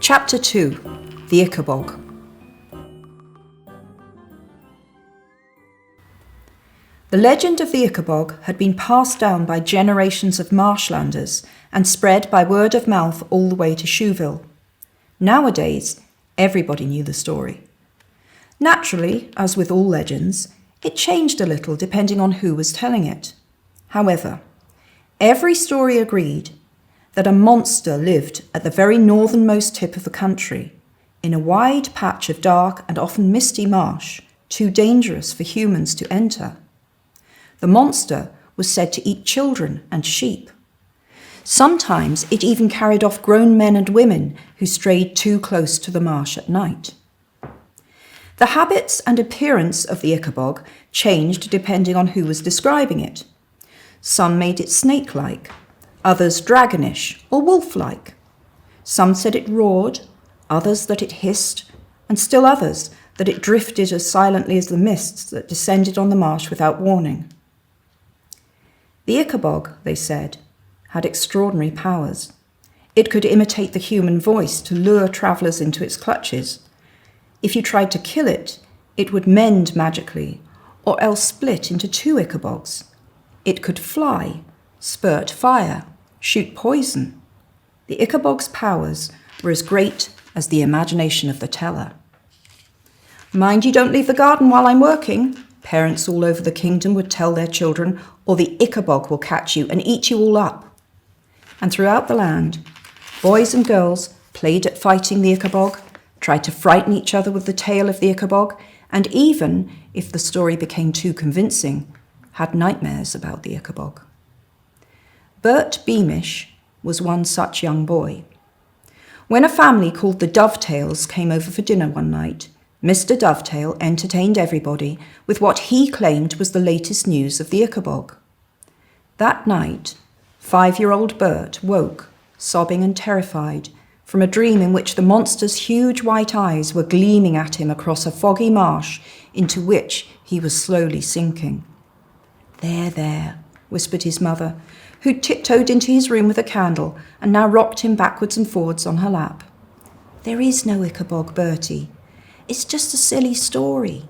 Chapter 2. The Ichabog. The legend of the Ichabog had been passed down by generations of marshlanders and spread by word of mouth all the way to Shoeville. Nowadays, everybody knew the story. Naturally, as with all legends, it changed a little depending on who was telling it. However, every story agreed that a monster lived at the very northernmost tip of the country, in a wide patch of dark and often misty marsh, too dangerous for humans to enter. The monster was said to eat children and sheep. Sometimes it even carried off grown men and women who strayed too close to the marsh at night. The habits and appearance of the Ichabog changed depending on who was describing it. Some made it snake-like, others dragonish or wolf-like. Some said it roared, others that it hissed, and still others that it drifted as silently as the mists that descended on the marsh without warning. The Ichabog, they said, had extraordinary powers. It could imitate the human voice to lure travellers into its clutches. If you tried to kill it, it would mend magically, or else split into two Ichabogs. It could fly, spurt fire, shoot poison. The Ichabog's powers were as great as the imagination of the teller. "Mind you don't leave the garden while I'm working," parents all over the kingdom would tell their children, "or the Ichabog will catch you and eat you all up." And throughout the land, boys and girls played at fighting the Ichabog, tried to frighten each other with the tale of the Ichabog, and even, if the story became too convincing, had nightmares about the Ichabog. Bert Beamish was one such young boy. When a family called the Dovetails came over for dinner one night, Mr. Dovetail entertained everybody with what he claimed was the latest news of the Ichabog. That night, 5-year-old Bert woke, sobbing and terrified, from a dream in which the monster's huge white eyes were gleaming at him across a foggy marsh into which he was slowly sinking. There," whispered his mother, who tiptoed into his room with a candle and now rocked him backwards and forwards on her lap. "There is no Ichabog, Bertie. It's just a silly story."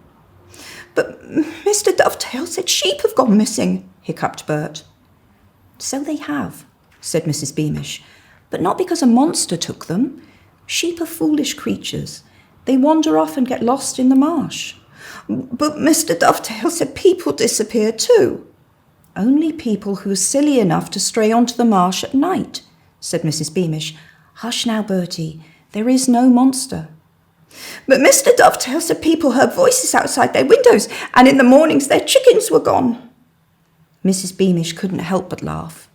"But Mr. Dovetail said sheep have gone missing," hiccuped Bert. "So they have," said Mrs. Beamish, "but not because a monster took them. Sheep are foolish creatures. They wander off and get lost in the marsh." "But Mr. Dovetail said people disappear too." "Only people who are silly enough to stray onto the marsh at night," said Mrs. Beamish. "Hush now, Bertie. There is no monster." "But Mr. Dovetail said people heard voices outside their windows, and in the mornings their chickens were gone." Mrs. Beamish couldn't help but laugh.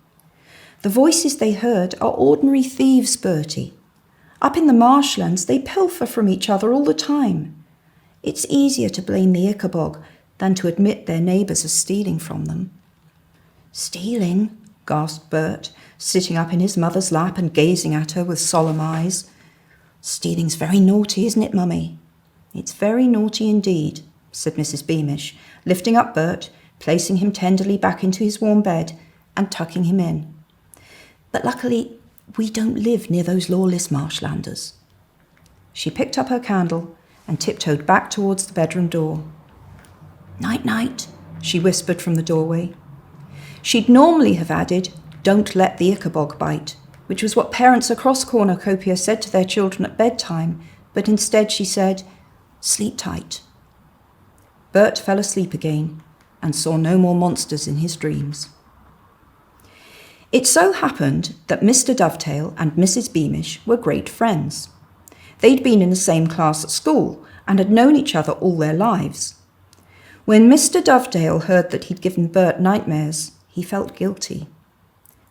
"The voices they heard are ordinary thieves, Bertie. Up in the marshlands they pilfer from each other all the time. It's easier to blame the Ichabog than to admit their neighbours are stealing from them." "Stealing?" gasped Bert, sitting up in his mother's lap and gazing at her with solemn eyes. "Stealing's very naughty, isn't it, Mummy?" "It's very naughty indeed," said Mrs. Beamish, lifting up Bert, placing him tenderly back into his warm bed and tucking him in. "But luckily, we don't live near those lawless marshlanders." She picked up her candle and tiptoed back towards the bedroom door. "Night-night," she whispered from the doorway. She'd normally have added, "Don't let the Ichabog bite," which was what parents across Cornucopia said to their children at bedtime, but instead she said, "Sleep tight." Bert fell asleep again and saw no more monsters in his dreams. It so happened that Mr. Dovetail and Mrs. Beamish were great friends. They'd been in the same class at school and had known each other all their lives. When Mr. Dovetail heard that he'd given Bert nightmares, he felt guilty.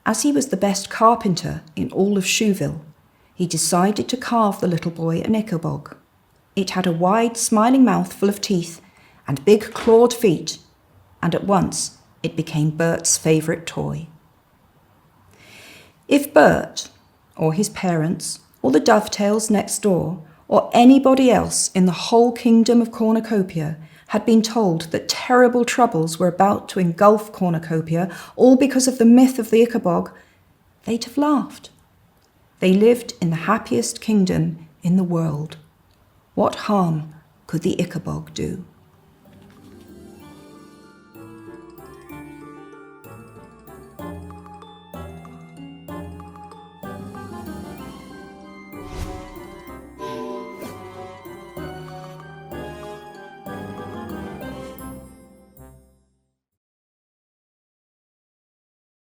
As he was the best carpenter in all of Shoeville, he decided to carve the little boy an Ichabog. It had a wide, smiling mouth full of teeth and big clawed feet, and at once it became Bert's favourite toy. If Bert, or his parents, or the Dovetails next door, or anybody else in the whole kingdom of Cornucopia had been told that terrible troubles were about to engulf Cornucopia, all because of the myth of the Ichabog, they'd have laughed. They lived in the happiest kingdom in the world. What harm could the Ichabod do?